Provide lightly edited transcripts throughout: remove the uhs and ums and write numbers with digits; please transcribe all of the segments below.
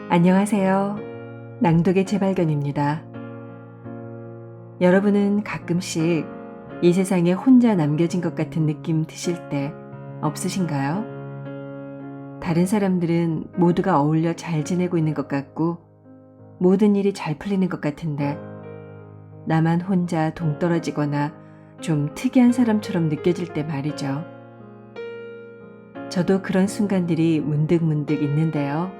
안녕하세요. 낭독의 재발견입니다. 여러분은 가끔씩 이 세상에 혼자 남겨진 것 같은 느낌 드실 때 없으신가요? 다른 사람들은 모두가 어울려 잘 지내고 있는 것 같고 모든 일이 잘 풀리는 것 같은데 나만 혼자 동떨어지거나 좀 특이한 사람처럼 느껴질 때 말이죠. 저도 그런 순간들이 문득문득 있는데요.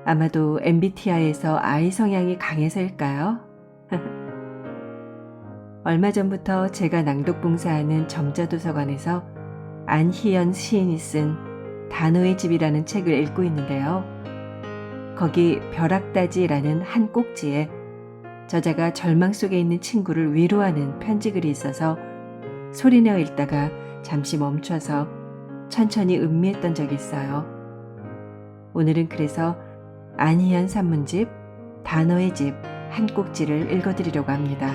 아마도 MBTI에서 I 성향이 강해서일까요? 얼마 전부터 제가 낭독 봉사하는 점자도서관에서 안희연 시인이 쓴 단어의 집이라는 책을 읽고 있는데요. 거기 벼락다지라는 한 꼭지에 저자가 절망 속에 있는 친구를 위로하는 편지글이 있어서 소리내어 읽다가 잠시 멈춰서 천천히 음미했던 적이 있어요. 오늘은 그래서 안희연 산문집 단어의 집 한 꼭지를 읽어드리려고 합니다.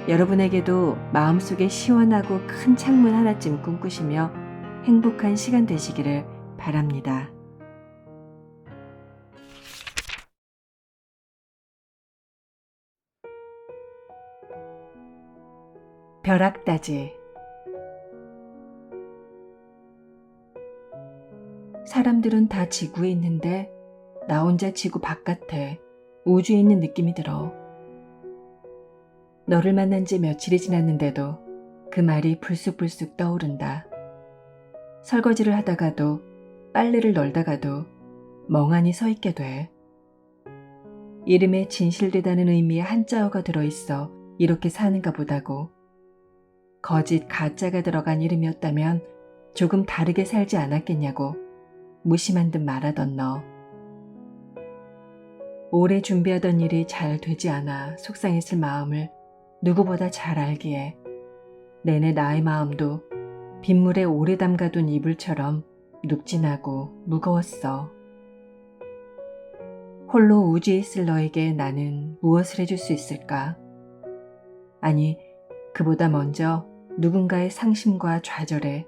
여러분에게도 마음속에 시원하고 큰 창문 하나쯤 꿈꾸시며 행복한 시간 되시기를 바랍니다. 벼락다지. 사람들은 다 지구에 있는데 나 혼자 지구 바깥에 우주에 있는 느낌이 들어. 너를 만난 지 며칠이 지났는데도 그 말이 불쑥불쑥 떠오른다. 설거지를 하다가도 빨래를 널다가도 멍하니 서 있게 돼. 이름에 진실되다는 의미의 한자어가 들어있어 이렇게 사는가 보다고. 거짓 가짜가 들어간 이름이었다면 조금 다르게 살지 않았겠냐고 무심한 듯 말하던 너. 오래 준비하던 일이 잘 되지 않아 속상했을 마음을 누구보다 잘 알기에 내내 나의 마음도 빗물에 오래 담가둔 이불처럼 눅진하고 무거웠어. 홀로 우주에 있을 너에게 나는 무엇을 해줄 수 있을까? 아니, 그보다 먼저 누군가의 상심과 좌절에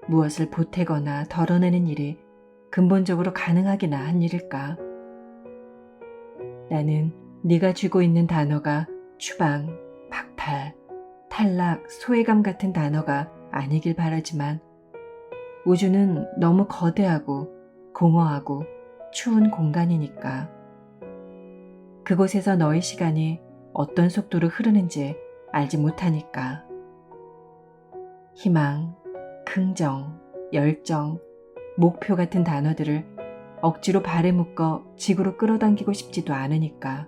무엇을 보태거나 덜어내는 일이 근본적으로 가능하기나 한 일일까? 나는 네가 쥐고 있는 단어가 추방, 박탈, 탈락, 소외감 같은 단어가 아니길 바라지만 우주는 너무 거대하고 공허하고 추운 공간이니까. 그곳에서 너의 시간이 어떤 속도로 흐르는지 알지 못하니까. 희망, 긍정, 열정, 목표 같은 단어들을 억지로 발에 묶어 지구로 끌어당기고 싶지도 않으니까.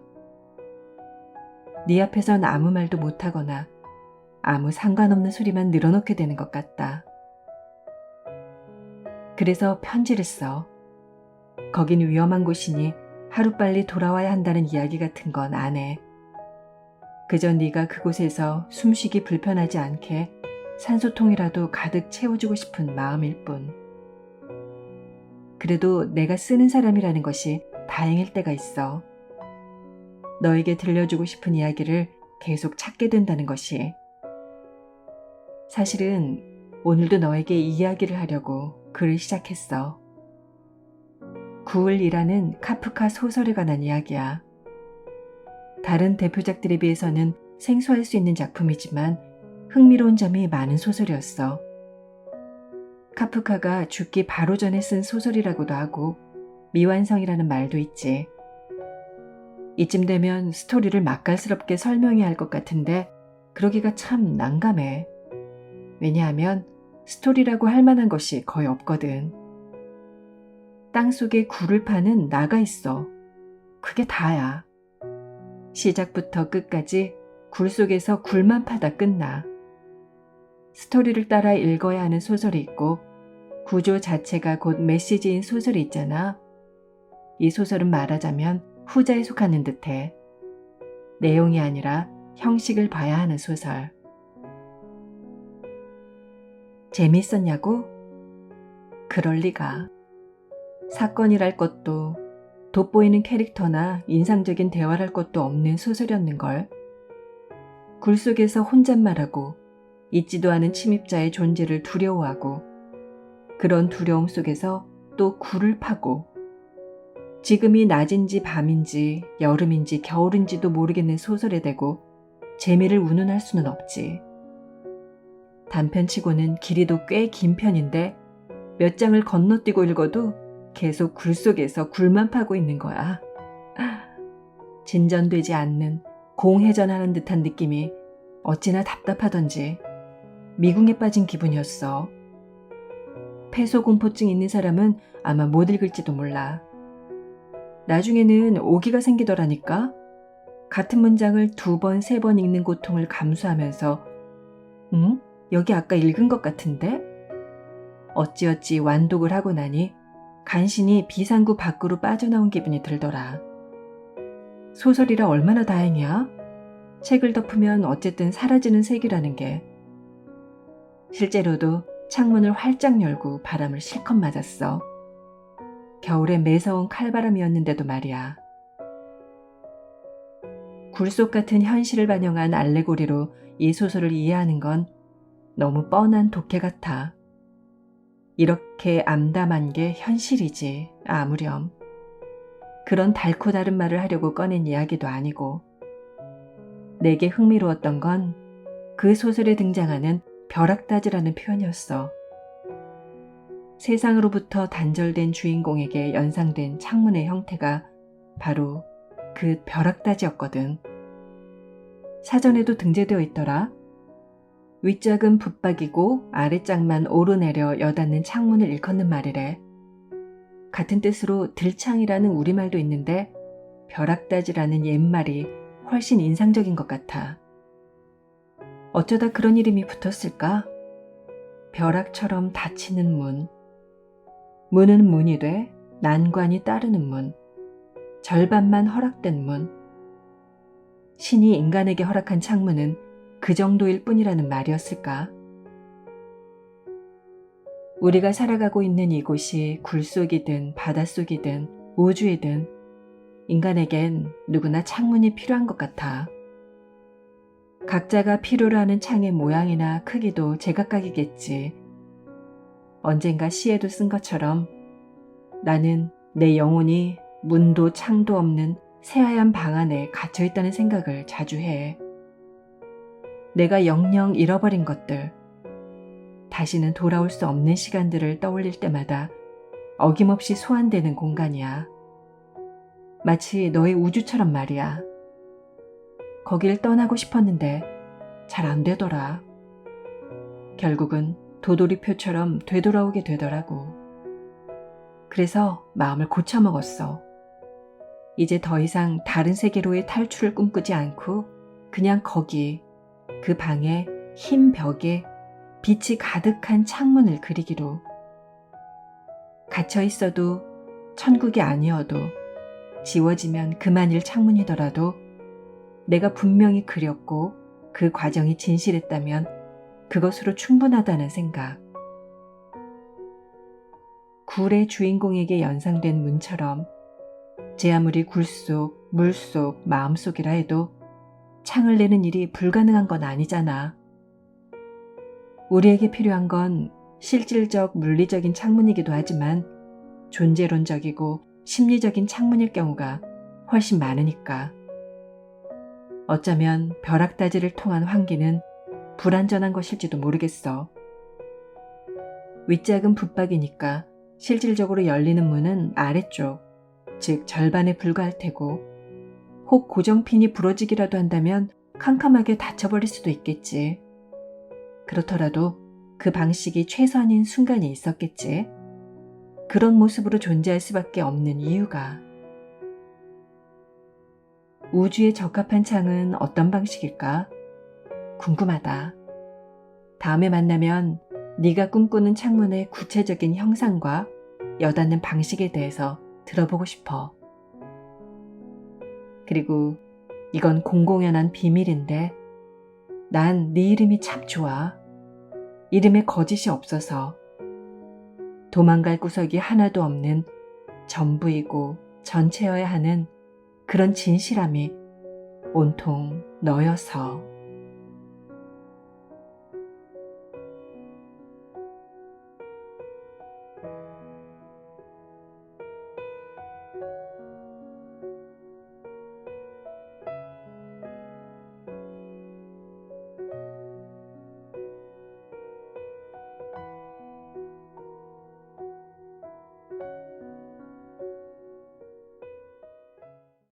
네 앞에선 아무 말도 못하거나 아무 상관없는 소리만 늘어놓게 되는 것 같다. 그래서 편지를 써. 거긴 위험한 곳이니 하루빨리 돌아와야 한다는 이야기 같은 건 안 해. 그저 네가 그곳에서 숨쉬기 불편하지 않게 산소통이라도 가득 채워주고 싶은 마음일 뿐. 그래도 내가 쓰는 사람이라는 것이 다행일 때가 있어. 너에게 들려주고 싶은 이야기를 계속 찾게 된다는 것이. 사실은 오늘도 너에게 이 이야기를 하려고 글을 시작했어. 구을이라는 카프카 소설에 관한 이야기야. 다른 대표작들에 비해서는 생소할 수 있는 작품이지만 흥미로운 점이 많은 소설이었어. 카프카가 죽기 바로 전에 쓴 소설이라고도 하고 미완성이라는 말도 있지. 이쯤 되면 스토리를 맛깔스럽게 설명해야 할 것 같은데 그러기가 참 난감해. 왜냐하면 스토리라고 할 만한 것이 거의 없거든. 땅속에 굴을 파는 나가 있어. 그게 다야. 시작부터 끝까지 굴 속에서 굴만 파다 끝나. 스토리를 따라 읽어야 하는 소설이 있고 구조 자체가 곧 메시지인 소설이 있잖아. 이 소설은 말하자면 후자에 속하는 듯해. 내용이 아니라 형식을 봐야 하는 소설. 재밌었냐고? 그럴 리가. 사건이랄 것도 돋보이는 캐릭터나 인상적인 대화랄 것도 없는 소설이었는걸. 굴 속에서 혼잣말하고 있지도 않은 침입자의 존재를 두려워하고 그런 두려움 속에서 또 굴을 파고 지금이 낮인지 밤인지 여름인지 겨울인지도 모르겠는 소설에 대고 재미를 운운할 수는 없지. 단편치고는 길이도 꽤 긴 편인데 몇 장을 건너뛰고 읽어도 계속 굴 속에서 굴만 파고 있는 거야. 진전되지 않는 공회전하는 듯한 느낌이 어찌나 답답하던지 미궁에 빠진 기분이었어. 폐소공포증 있는 사람은 아마 못 읽을지도 몰라. 나중에는 오기가 생기더라니까. 같은 문장을 2번, 3번 읽는 고통을 감수하면서 여기 아까 읽은 것 같은데? 어찌어찌 완독을 하고 나니 간신히 비상구 밖으로 빠져나온 기분이 들더라. 소설이라 얼마나 다행이야? 책을 덮으면 어쨌든 사라지는 세계라는 게. 실제로도 창문을 활짝 열고 바람을 실컷 맞았어. 겨울에 매서운 칼바람이었는데도 말이야. 굴속 같은 현실을 반영한 알레고리로 이 소설을 이해하는 건 너무 뻔한 독해 같아. 이렇게 암담한 게 현실이지, 아무렴. 그런 달고 다른 말을 하려고 꺼낸 이야기도 아니고. 내게 흥미로웠던 건 그 소설에 등장하는 벼락다지라는 표현이었어. 세상으로부터 단절된 주인공에게 연상된 창문의 형태가 바로 그 벼락다지였거든. 사전에도 등재되어 있더라. 윗짝은 붙박이고 아랫짝만 오르내려 여닫는 창문을 일컫는 말이래. 같은 뜻으로 들창이라는 우리말도 있는데 벼락다지라는 옛말이 훨씬 인상적인 것 같아. 어쩌다 그런 이름이 붙었을까? 벼락처럼 닫히는 문. 문은 문이 돼 난관이 따르는 문. 절반만 허락된 문. 신이 인간에게 허락한 창문은 그 정도일 뿐이라는 말이었을까? 우리가 살아가고 있는 이곳이 굴속이든 바닷속이든 우주이든 인간에겐 누구나 창문이 필요한 것 같아. 각자가 필요로 하는 창의 모양이나 크기도 제각각이겠지. 언젠가 시에도 쓴 것처럼 나는 내 영혼이 문도 창도 없는 새하얀 방 안에 갇혀있다는 생각을 자주 해. 내가 영영 잃어버린 것들, 다시는 돌아올 수 없는 시간들을 떠올릴 때마다 어김없이 소환되는 공간이야. 마치 너의 우주처럼 말이야. 거길 떠나고 싶었는데 잘 안 되더라. 결국은 도돌이표처럼 되돌아오게 되더라고. 그래서 마음을 고쳐먹었어. 이제 더 이상 다른 세계로의 탈출을 꿈꾸지 않고 그냥 거기, 그 방에 흰 벽에 빛이 가득한 창문을 그리기로. 갇혀 있어도 천국이 아니어도 지워지면 그만일 창문이더라도 내가 분명히 그렸고 그 과정이 진실했다면 그것으로 충분하다는 생각. 굴의 주인공에게 연상된 문처럼 제 아무리 굴속, 물속, 마음속이라 해도 창을 내는 일이 불가능한 건 아니잖아. 우리에게 필요한 건 실질적 물리적인 창문이기도 하지만 존재론적이고 심리적인 창문일 경우가 훨씬 많으니까. 어쩌면 벼락다지를 통한 환기는 불완전한 것일지도 모르겠어. 윗짝은 붙박이니까 실질적으로 열리는 문은 아래쪽, 즉 절반에 불과할 테고 혹 고정핀이 부러지기라도 한다면 캄캄하게 닫혀버릴 수도 있겠지. 그렇더라도 그 방식이 최선인 순간이 있었겠지. 그런 모습으로 존재할 수밖에 없는 이유가. 우주에 적합한 창은 어떤 방식일까? 궁금하다. 다음에 만나면 네가 꿈꾸는 창문의 구체적인 형상과 여닫는 방식에 대해서 들어보고 싶어. 그리고 이건 공공연한 비밀인데 난 네 이름이 참 좋아. 이름에 거짓이 없어서. 도망갈 구석이 하나도 없는 전부이고 전체여야 하는 그런 진실함이 온통 너여서.